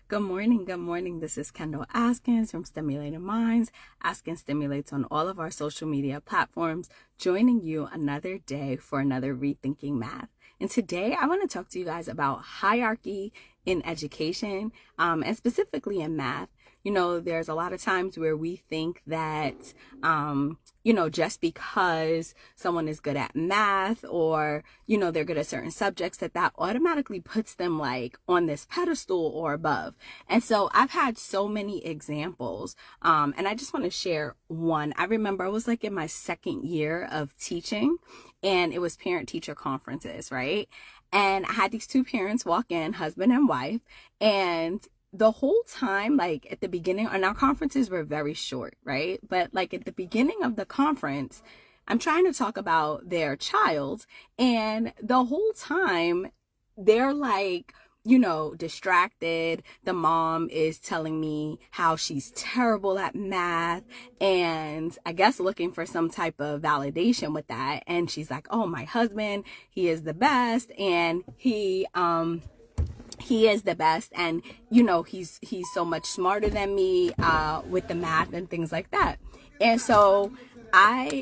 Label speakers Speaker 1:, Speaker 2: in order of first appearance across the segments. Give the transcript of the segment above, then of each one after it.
Speaker 1: Good morning. Good morning. This is Kendall Askins from Stimulated Minds. Askins stimulates on all of our social media platforms, joining you another day for another Rethinking Math. And today I want to talk to you guys about hierarchy in education, and specifically in math. You know, there's a lot of times where we think that, just because someone is good at math or, they're good at certain subjects, that automatically puts them like on this pedestal or above. And so I've had so many examples, and I just want to share one. I remember I was like in my second year of teaching, and it was parent-teacher conferences, right? And I had these two parents walk in, husband and wife, and the whole time, like at the beginning, and our conferences were very short, right? But like at the beginning of the conference, I'm trying to talk about their child, and the whole time they're like, distracted. The mom is telling me how she's terrible at math, and I guess looking for some type of validation with that. And she's like, oh, my husband, he is the best, and he is the best, and he's so much smarter than me with the math and things like that. And so I'm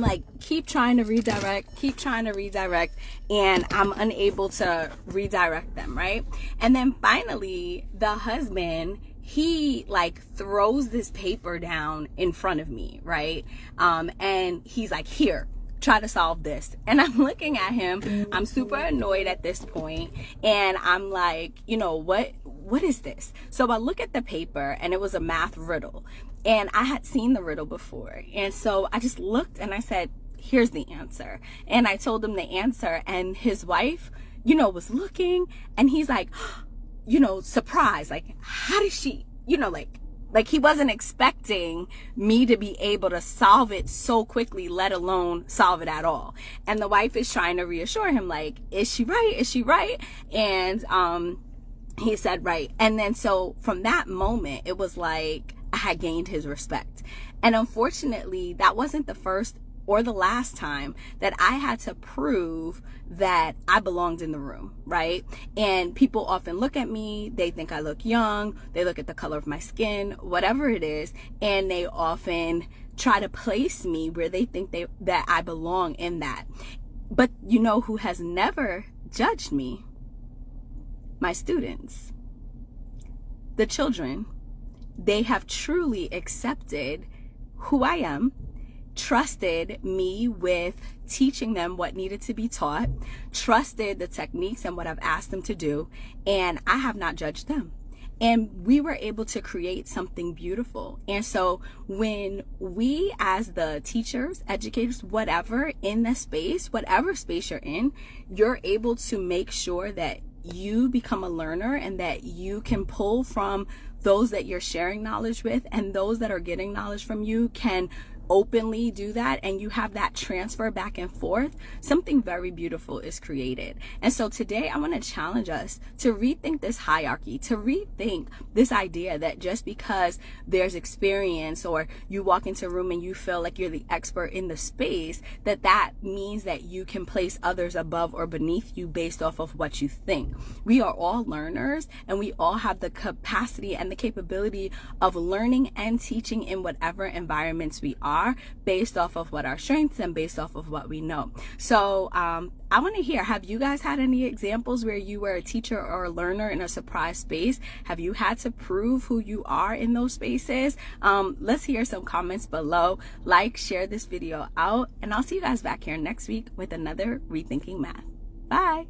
Speaker 1: like, keep trying to redirect, and I'm unable to redirect them, right? And then finally the husband, he like throws this paper down in front of me, right? And he's like, here, try to solve this. And I'm looking at him, I'm super annoyed at this point, and I'm like, what is this? So I look at the paper, and it was a math riddle, and I had seen the riddle before. And so I just looked and I said, here's the answer. And I told him the answer, and his wife, was looking, and he's like, surprised, like, how did she, like he wasn't expecting me to be able to solve it so quickly, let alone solve it at all. And the wife is trying to reassure him, like, is she right? And he said right. And then so from that moment, it was like I had gained his respect. And unfortunately, that wasn't the first or the last time that I had to prove that I belonged in the room, right? And people often look at me, they think I look young, they look at the color of my skin, whatever it is, and they often try to place me where they think that I belong in that. But you know who has never judged me? My students, the children. They have truly accepted who I am, trusted me with teaching them what needed to be taught, trusted the techniques and what I've asked them to do, and I have not judged them. And we were able to create something beautiful. And so when we, as the teachers, educators, whatever in the space, whatever space you're in, you're able to make sure that you become a learner and that you can pull from those that you're sharing knowledge with, and those that are getting knowledge from you can openly do that, and you have that transfer back and forth, something very beautiful is created. And so today I want to challenge us to rethink this hierarchy, to rethink this idea that just because there's experience, or you walk into a room and you feel like you're the expert in the space, that means that you can place others above or beneath you based off of what you think. We are all learners, and we all have the capacity and the capability of learning and teaching in whatever environments we are, based off of what our strengths and based off of what we know. So I want to hear, have you guys had any examples where you were a teacher or a learner in a surprise space? Have you had to prove who you are in those spaces? Let's hear some comments below. Like, share this video out, and I'll see you guys back here next week with another Rethinking Math. Bye.